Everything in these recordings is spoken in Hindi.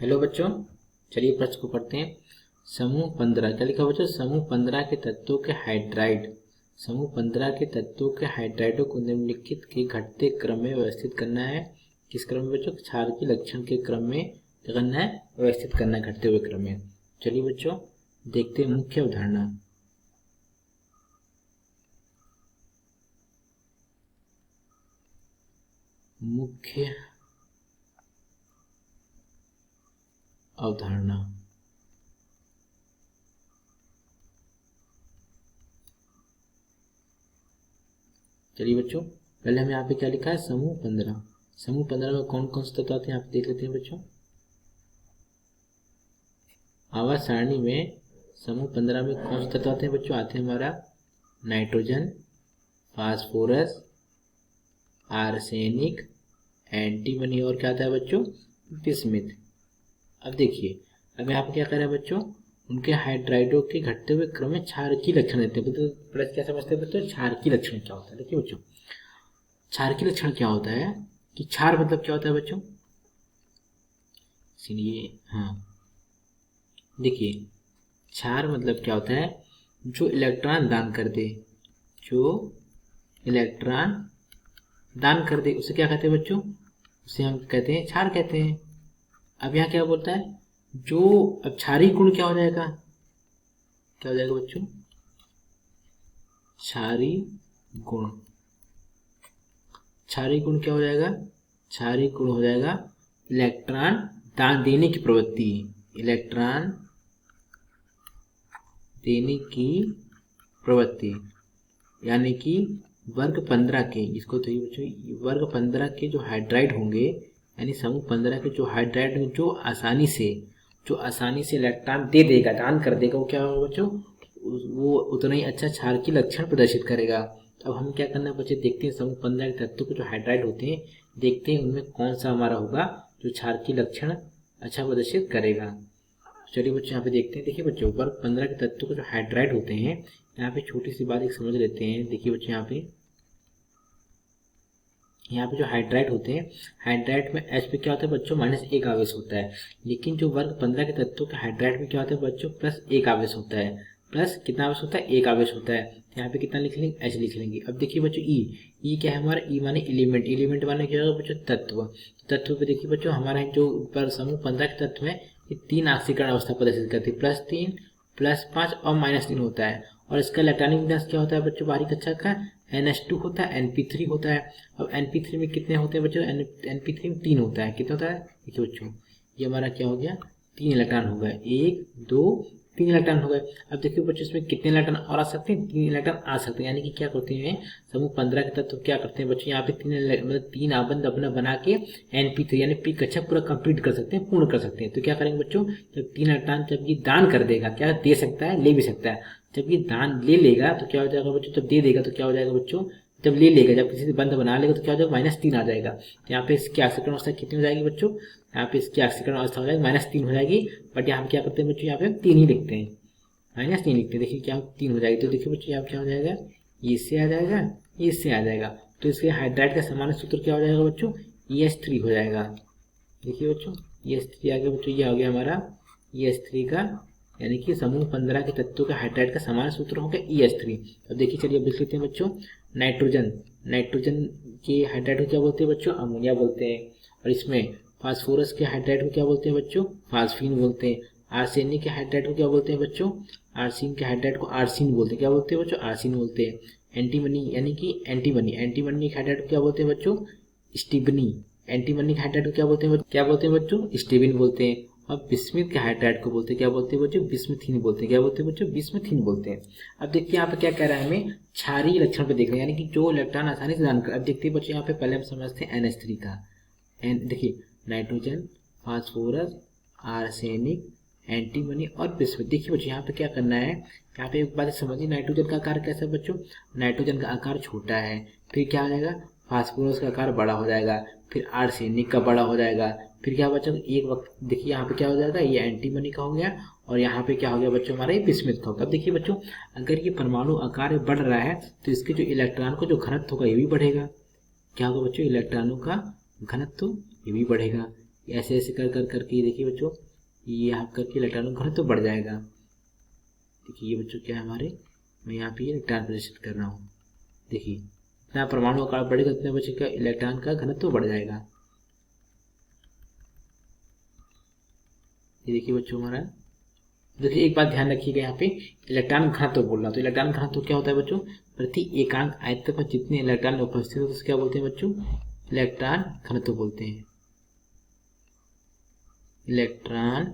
हेलो बच्चों, चलिए प्रश्न को पढ़ते हैं। समूह 15 क्या लिखा बच्चों? समूह 15 के तत्वों के हाइड्राइड समूह 15 के तत्वों के हाइड्राइडों को निम्नलिखित के घटते क्रम में व्यवस्थित करना है। किस क्रम में बच्चों? क्षार की लक्षण के क्रम में क्या करना है? व्यवस्थित करना है, घटते हुए क्रम में। चलिए बच्चों देखते हैं मुख्य अवधारणा। मुख्य अवधारणा चलिए बच्चों, पहले हम यहाँ पे क्या लिखा है? समूह 15। समूह 15 में कौन कौन से तत्व आते हैं आप देख लेते हैं बच्चों। आवाज सारणी में समूह 15 में कौन से तत्व आते हैं बच्चों? आते हैं हमारा नाइट्रोजन, फास्फोरस, आर्सेनिक, एंटीमनी और क्या आता है बच्चों? बिस्मिथ। अब देखिए, अब यहाँ पे क्या कर रहे हैं बच्चों? उनके हाइड्राइडों के घटते हुए क्रम में क्षार की लक्षण देते हैं। तो प्लस क्या समझते हैं बच्चों? क्षार की लक्षण क्या होता है? देखिए बच्चों, क्षार की लक्षण क्या होता है कि क्षार मतलब क्या होता है बच्चों? इसलिए देखिए, क्षार मतलब क्या होता है? जो इलेक्ट्रॉन दान कर दे, जो इलेक्ट्रॉन दान कर दे उसे क्या कहते हैं बच्चों? उसे हम कहते हैं क्षार कहते हैं। अब यहाँ क्या बोलता है? जो अब क्षारीय गुण क्या हो जाएगा? क्या हो जाएगा बच्चों? क्षारीय गुण। क्षारीय गुण क्या हो जाएगा? क्षारीय गुण हो जाएगा इलेक्ट्रॉन दान देने की प्रवृत्ति। इलेक्ट्रॉन देने की प्रवृत्ति यानी कि वर्ग 15 के, इसको तो बच्चों वर्ग 15 के जो हाइड्राइड होंगे, यानी समूह 15 के जो हाइड्राइड होंगे, जो आसानी से इलेक्ट्रॉन दे देगा, दान कर देगा, वो क्या होगा बच्चों? वो उतना ही अच्छा क्षार की लक्षण प्रदर्शित करेगा। अब हम क्या करना है बच्चे, देखते हैं समूह 15 के तत्वों के जो हाइड्राइड होते हैं, देखते हैं उनमें कौन सा हमारा होगा जो क्षार की लक्षण अच्छा प्रदर्शित करेगा। चलिए बच्चों यहाँ पे देखते हैं। देखिए बच्चों, वर्ग 15 के तत्वों के जो हाइड्राइड होते हैं, यहाँ पे छोटी सी बात एक समझ लेते हैं। देखिए बच्चों, यहाँ पे जो हाइड्राइड होते हैं, हाइड्राइड में H पे क्या होता है बच्चों? -1 आवेश होता है। लेकिन जो वर्ग 15 के तत्वों के हाइड्राइड में क्या होता है बच्चों? +1 आवेश होता है। प्लस कितना आवेश होता है? 1 आवेश होता है। यहाँ पे कितना लिख लेंगे? H लिख लेंगे। अब देखिए बच्चों, ई क्या है हमारा? ई माने एलिमेंट। एलिमेंट माने क्या होगा बच्चों? तत्व। तत्व पे देखिए बच्चों, हमारा जो पर समूह 15 के तत्व है, ये 3 ऑक्सीकरण अवस्था प्रदर्शित करती है। +3, +5 और -3 होता है। और इसका इलेक्ट्रॉनिक विन्यास क्या होता है बच्चों? बारीक कक्षा का NH2 होता है, NP3 होता है। अब NP3 में कितने होते हैं बच्चों? NP3 में 3 होता है। कितना होता है? देखिए बच्चों, ये हमारा क्या हो गया? 3 इलेक्ट्रॉन हो गए। 1 2 3 इलेक्ट्रॉन हो गए। अब देखिए बच्चों, इसमें कितने इलेक्ट्रॉन और आ सकते हैं? 3 इलेक्ट्रॉन आ सकते हैं। यानी कि क्या करते हैं समूह 15 के तत्व क्या करते हैं बच्चों? यहाँ पे 3 आबंध अपना बना के NP3 यानी पी कक्षा पूरा कंप्लीट कर सकते हैं, पूर्ण कर सकते हैं। तो क्या करेंगे बच्चों? जब 3 इलेक्ट्रॉन जब ये दान कर देगा, क्या दे सकता है? ले भी सकता है। जब ये दान ले लेगा तो क्या हो जाएगा बच्चों? जब दे देगा तो क्या हो जाएगा बच्चों? जब ले लेगा, जब किसी से बंध बना लेगा तो क्या हो जाएगा? -3 आ जाएगा। तो यहाँ पे इसकी ऑक्सीकरण अवस्था कितनी हो जाएगी बच्चों? यहाँ पे इसकी ऑक्सीकरण अवस्था हो जाएगी -3 हो जाएगी। बट यहाँ क्या करते हैं बच्चों? यहाँ पे हम 3 ही लिखते हैं, -3 लिखते हैं। देखिए क्या 3 हो जाएगी। तो देखिए बच्चों, यहाँ क्या हो जाएगा? ये इससे आ जाएगा, ये इससे आ जाएगा। तो इसके हाइड्राइड का सामान्य सूत्र क्या हो जाएगा बच्चों? EH3 हो जाएगा। देखिए बच्चों, EH3 आ गया बच्चों। ये हो गया हमारा EH3 का, यानी कि समूह 15 के तत्वों के हाइड्राइड का सामान्य सूत्र हो गया EH3। अब देखिए, चलिए अब लिख लेते हैं बच्चों। नाइट्रोजन के हाइड्राइड को क्या बोलते हैं बच्चों? अमोनिया बोलते हैं। और इसमें फास्फोरस के हाइड्राइड को क्या बोलते हैं बच्चों? फास्फीन बोलते हैं। आर्सेनिक के हाइड्राइड को क्या बोलते हैं बच्चों? आर्सिन के हाइड्राइड को आर्सिन बोलते हैं। क्या बोलते हैं बच्चों? आर्सिन बोलते हैं। एंटीमनी यानी कि एंटीमनी के हाइड्राइड को क्या बोलते हैं बच्चों? स्टीबनी। एंटीमनी के हाइड्राइड को क्या बोलते हैं? क्या बोलते हैं बच्चों? स्टीबिन बोलते हैं। और बिस्मिथ के हाइड्राइड को बोलते हैं, क्या बोलते हैं बच्चों? बिस्मिथीन बोलते हैं। क्या बोलते हैं बच्चों? बिस्मिथीन बोलते हैं। अब देखिए यहाँ पे क्या कह रहा है हमें? क्षारीय लक्षण पे देख रहे हैं, यानी कि जो इलेक्ट्रॉन आसानी से दान कर। अब देखते हैं बच्चों, यहाँ पे पहले हम समझते हैं NH3 का। देखिए, नाइट्रोजन, फास्फोरस, आर्सेनिक, एंटीमनी और बिस्मिथ। देखिए बच्चों, यहाँ पे क्या करना है? यहाँ पे एक बात समझिए, नाइट्रोजन का आकार कैसा है बच्चों? नाइट्रोजन का आकार छोटा है। फिर क्या हो जाएगा? फास्फोरस का आकार बड़ा हो जाएगा। फिर आर्सेनिक का बड़ा हो जाएगा। फिर क्या बच्चों? एक वक्त देखिए यहाँ पे क्या हो जाएगा? ये एंटीमनी का हो गया। और यहाँ पे क्या हो गया बच्चों? हमारा ये बिस्मिथ का होगा। अब देखिए बच्चों, अगर ये परमाणु आकार बढ़ रहा है तो इसके जो इलेक्ट्रॉन को जो घनत्व होगा ये भी बढ़ेगा। क्या होगा बच्चों? इलेक्ट्रॉनों का घनत्व ये भी बढ़ेगा। ऐसे ऐसे कर कर करके देखिए बच्चों, ये यहाँ करके इलेक्ट्रॉन घनत्व तो बढ़ जाएगा। देखिए ये बच्चों क्या है हमारे, मैं यहाँ पे इलेक्ट्रॉन प्रदर्शित कर रहा हूँ। देखिए जितना परमाणु आकार बढ़ेगा उतने बच्चों का इलेक्ट्रॉन का घनत्व बढ़ जाएगा। ये देखिए बच्चों हमारा, देखिए एक बात ध्यान रखिएगा, यहाँ पे इलेक्ट्रॉन घनत्व बोल रहा हूँ, तो इलेक्ट्रॉन घनत्व क्या होता है बच्चों, प्रति एकांक आयतन पर जितने इलेक्ट्रॉन उपस्थित होते हैं क्या बोलते हैं बच्चों, इलेक्ट्रॉन घनत्व बोलते हैं। इलेक्ट्रॉन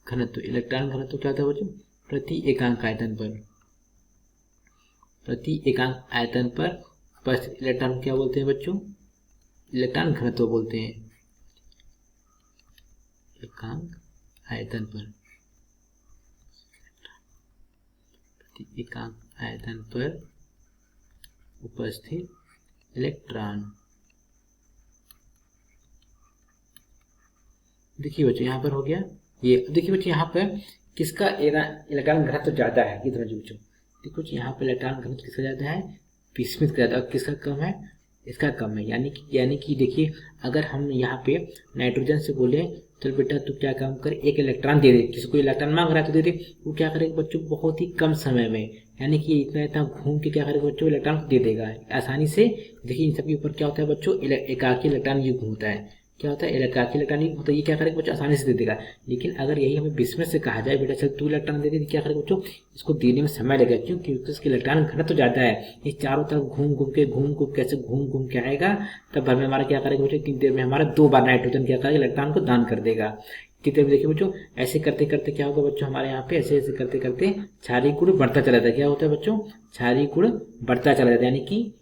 घनत्व, इलेक्ट्रॉन घनत्व क्या होता है बच्चों, प्रति एकांक आयतन पर, प्रति एकांक आयतन पर उपस्थित इलेक्ट्रॉन क्या बोलते हैं बच्चों, इलेक्ट्रॉन घनत्व बोलते हैं। एकांक आयतन पर, प्रति एकांक आयतन पर उपस्थित इलेक्ट्रॉन। देखिए बच्चों यहाँ पर हो गया ये। देखिए बच्चों यहाँ पर किसका इलेक्ट्रॉन घनत्व ज्यादा है, ये समझो बच्चों। देखो यहाँ पर इलेक्ट्रॉन घनत्व किसका ज्यादा है, बिस्मिथ का ज्यादा, और किसका कम है, इसका कम है। यानी कि देखिए अगर हम यहाँ पे नाइट्रोजन से बोले तो बेटा तू क्या काम कर, एक इलेक्ट्रॉन दे दे, किसी को इलेक्ट्रॉन मांग रहा है तो दे दे, वो क्या करेगा बच्चों, बहुत ही कम समय में, यानी कि इतना घूम के क्या करेगा बच्चों, इलेक्ट्रॉन दे देगा आसानी से। देखिए इन सबके ऊपर क्या होता है बच्चों, एकाकी इलेक्ट्रॉन युग्म होता है। क्या होता है, एकाकी इलेक्ट्रॉन युग्म होता है, ये क्या करेगा बच्चों, आसानी से दे देगा। लेकिन अगर यही हमें बिस्मिथ से कहा जाए बेटा चल तू इलेक्ट्रॉन दे दे, क्या करेगा बच्चों, इसको देने में समय लगेगा, क्यों, क्योंकि इसके इलेक्ट्रॉन घनत्व तो ज्यादा है। ये चारों तरफ घूम कैसे घूम के आएगा, तब भर में हमारा क्या करेगा बच्चों, कितनी देर में हमारा 2 बार नाइट्रोजन क्या करेगा, इलेक्ट्रॉन को दान कर देगा। कितने देखिए बच्चों, ऐसे करते करते क्या होगा बच्चों, हमारे यहाँ पे ऐसे ऐसे करते करते क्षारीय गुण बढ़ता चला जाता है। क्या होता है बच्चों, क्षारीय गुण बढ़ता चला जाता है, यानी कि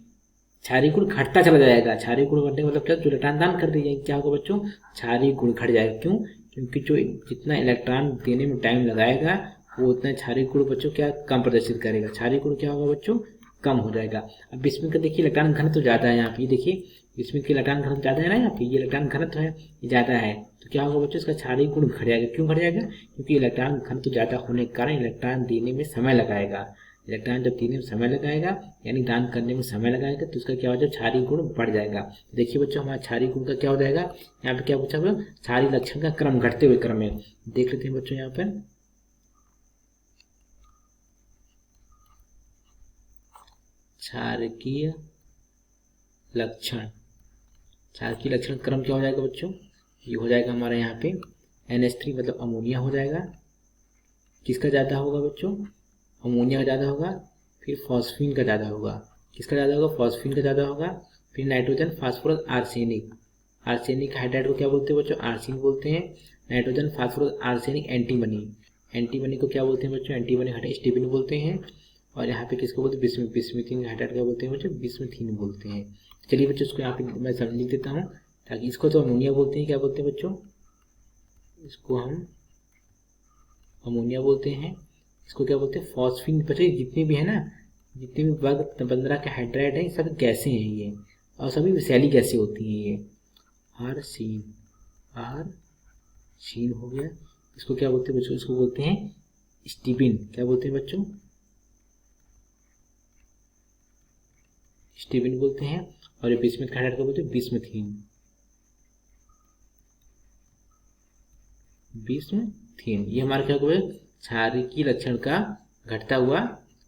क्षारीय गुण घटता चला जाएगा। क्षारीय गुण बढ़ने का मतलब क्या, जो इलेक्ट्रॉन दान कर दिए क्या होगा बच्चों, क्षारीय गुण घट जाएगा। क्यों, क्योंकि जो जितना इलेक्ट्रॉन देने में टाइम लगाएगा वो उतना क्षारीय गुण बच्चों क्या कम प्रदर्शित करेगा, क्षारीय गुण क्या होगा बच्चों, कम हो जाएगा। अब बिस्मिथ का देखिए इलेक्ट्रॉन घनत्व तो ज्यादा है यहाँ पे, देखिए बिस्मिथ की इलेक्ट्रॉन घनत्व ज्यादा है ना, यहाँ पे ये इलेक्ट्रॉन घनत्व है, ये ज्यादा है, तो क्या होगा बच्चों, इसका क्षारीय गुण घट जाएगा। क्यों घट जाएगा, क्योंकि इलेक्ट्रॉन घनत्व ज्यादा होने के कारण इलेक्ट्रॉन देने में समय लगाएगा। इलेक्ट्रॉन जब देने में समय लगाएगा यानी दान करने में समय लगाएगा, तो उसका क्या हो जाएगा, क्षारीय गुण बढ़ जाएगा। देखिए बच्चों हमारा क्षारीय गुण का क्या हो जाएगा, यहाँ पे क्या पूछा हुआ, क्षारीय लक्षण का क्रम घटते हुए क्रम में। देख लेते हैं बच्चों यहाँ पर, क्षारकीय लक्षण, क्षारकीय लक्षण क्रम क्या हो जाएगा बच्चों, ये हो जाएगा हमारा यहाँ पे NH3 मतलब अमोनिया हो जाएगा। किसका ज्यादा होगा बच्चों, अमोनिया का ज़्यादा होगा, फिर फॉस्फीन का ज़्यादा होगा। किसका ज़्यादा होगा, फॉस्फीन का ज़्यादा होगा, फिर nitrogen, phosphorus, arsenic. Arsenic hydride को क्या बोलते हैं बच्चों, आर्सेनिक बोलते हैं। Nitrogen, phosphorus, arsenic, antimony. Antimony को क्या बोलते हैं बच्चों, एंटीमनी हाइड्राइड स्टीबिन बोलते हैं। और यहाँ पे किसको बोलते हैं, बिस्मिथीन हाइड्राइड क्या बोलते हैं बच्चों, बिस्मिथीन बोलते हैं। चलिए बच्चों इसको यहाँ पे मैं समझ देता हूँ, ताकि इसको तो अमोनिया बोलते हैं, क्या बोलते हैं बच्चों, इसको हम अमोनिया बोलते हैं। इसको क्या बोलते हैं, फॉस्फीन। बच्चे जितने भी है ना, जितने भी वर्ग 15 के हाइड्राइड है, सब गैसें हैं ये, और सभी विषैली गैसें होती हैं ये। आर्सीन हो गया। इसको क्या बोलते हैं बच्चों, इसको बोलते हैं स्टीबिन। क्या बोलते हैं बच्चों, स्टीबिन बोलते हैं। और ये बिस्मिथ हाइड्राइड को बोलते हैं बिस्मिथीन। ये हमारा क्या हुआ, क्षारीय लक्षण का घटता हुआ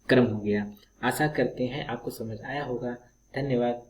क्रम हो गया। आशा करते हैं आपको समझ आया होगा। धन्यवाद।